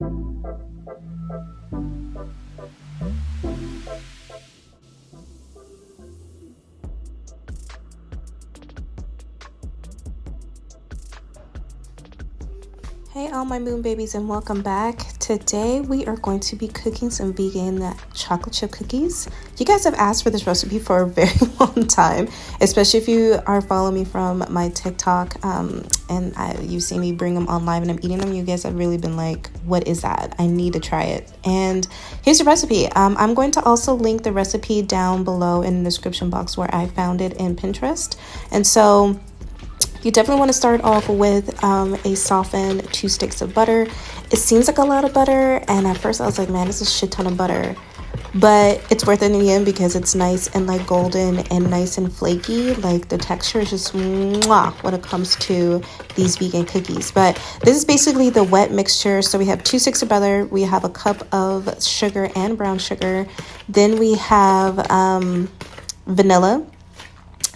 Hey all my moon babies, and welcome back. Today we are going to be cooking some vegan chocolate chip cookies. You guys have asked for this recipe for a very long time, especially if you are following me from my TikTok you see me bring them on live and I'm eating them. You guys have really been like, what is that? I need to try it. And here's the recipe. I'm going to also link the recipe down below in the description box where I found it in Pinterest. And so you definitely want to start off with a softened 2 sticks of butter. It seems like a lot of butter, and at first I was like, man, this is a shit ton of butter. But it's worth it in the end because it's nice and like golden and nice and flaky. Like the texture is just mwah when it comes to these vegan cookies. But this is basically the wet mixture. So we have 2 sticks of butter. We have a cup of sugar and brown sugar. Then we have vanilla.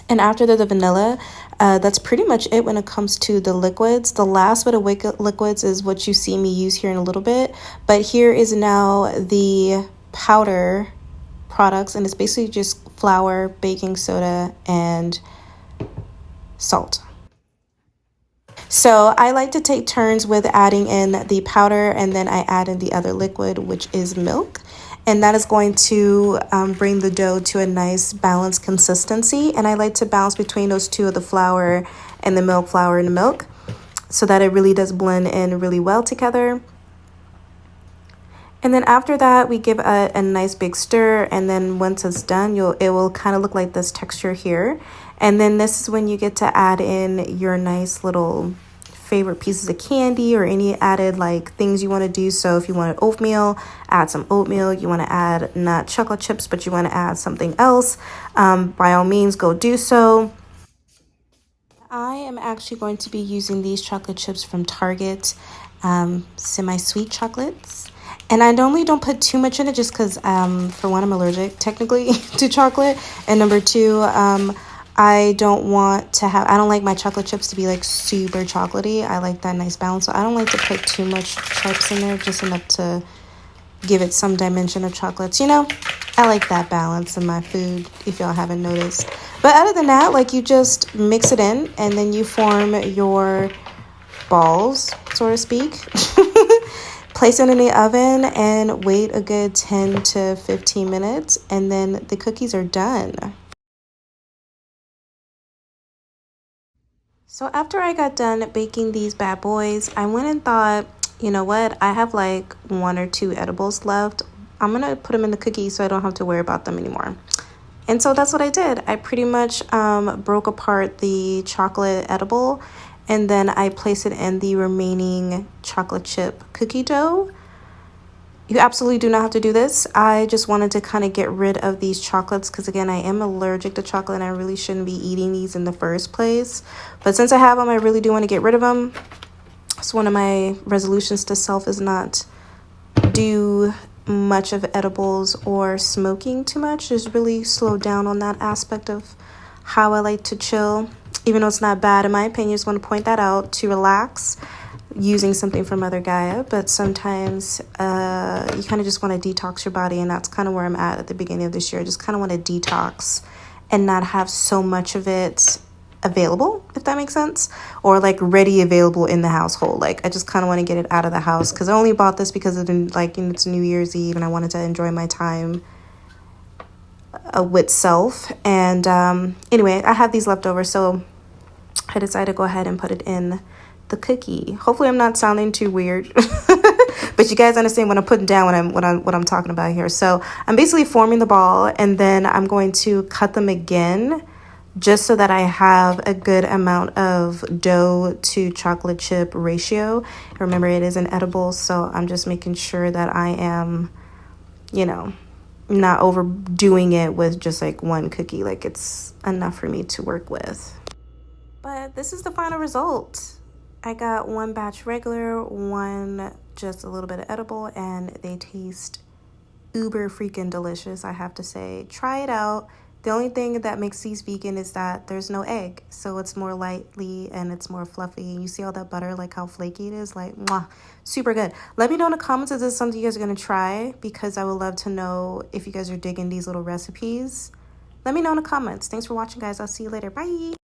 And after the vanilla, that's pretty much it when it comes to the liquids. The last bit of liquids is what you see me use here in a little bit. But here is now the powder products, and it's basically just flour, baking soda, and salt. So I like to take turns with adding in the powder, and then I add in the other liquid, which is milk. And that is going to bring the dough to a nice balanced consistency. And I like to balance between those two of the flour and the milk, flour and the milk, so that it really does blend in really well together. And then after that, we give a nice big stir. And then once it's done, it will kind of look like this texture here. And then this is when you get to add in your nice little favorite pieces of candy or any added like things you want to do. So if you wanted oatmeal, add some oatmeal. You want to add not chocolate chips, but you want to add something else, by all means go do so. I am actually going to be using these chocolate chips from Target, semi-sweet chocolates. And I normally don't put too much in it just because for one, I'm allergic technically to chocolate, and number two, I don't like my chocolate chips to be like super chocolatey. I like that nice balance. So I don't like to put too much chips in there, just enough to give it some dimension of chocolates. You know, I like that balance in my food, if y'all haven't noticed. But other than that, like, you just mix it in and then you form your balls, so to speak. Place it in the oven and wait a good 10 to 15 minutes, and then the cookies are done. So after I got done baking these bad boys, I went and thought, you know what? I have like 1 or 2 edibles left. I'm going to put them in the cookies so I don't have to worry about them anymore. And so that's what I did. I pretty much broke apart the chocolate edible, and then I placed it in the remaining chocolate chip cookie dough. You absolutely do not have to do this. I just wanted to kind of get rid of these chocolates because, again, I am allergic to chocolate and I really shouldn't be eating these in the first place. But since I have them, I really do want to get rid of them. So one of my resolutions to self is not do much of edibles or smoking too much. Just really slow down on that aspect of how I like to chill. Even though it's not bad, in my opinion, just want to point that out, to relax using something from Mother Gaia. But sometimes you kind of just want to detox your body, and that's kind of where I'm at the beginning of this year. I just kind of want to detox and not have so much of it available, if that makes sense, or like ready available in the household. Like, I just kind of want to get it out of the house because I only bought this because of it's New Year's Eve and I wanted to enjoy my time with self. And anyway, I have these left over, so I decided to go ahead and put it in the cookie. Hopefully I'm not sounding too weird, but you guys understand what I'm putting down what I'm talking about here. So I'm basically forming the ball, and then I'm going to cut them again just so that I have a good amount of dough to chocolate chip ratio. Remember, it is an edible, so I'm just making sure that I am, not overdoing it with just like one cookie. Like, it's enough for me to work with. But this is the final result. I got 1 batch regular, 1 just a little bit of edible, and they taste uber freaking delicious, I have to say. Try it out. The only thing that makes these vegan is that there's no egg, so it's more lightly and it's more fluffy. And you see all that butter, like how flaky it is, like mwah, super good. Let me know in the comments if this is something you guys are gonna try, because I would love to know if you guys are digging these little recipes. Let me know in the comments. Thanks for watching, guys. I'll see you later. Bye.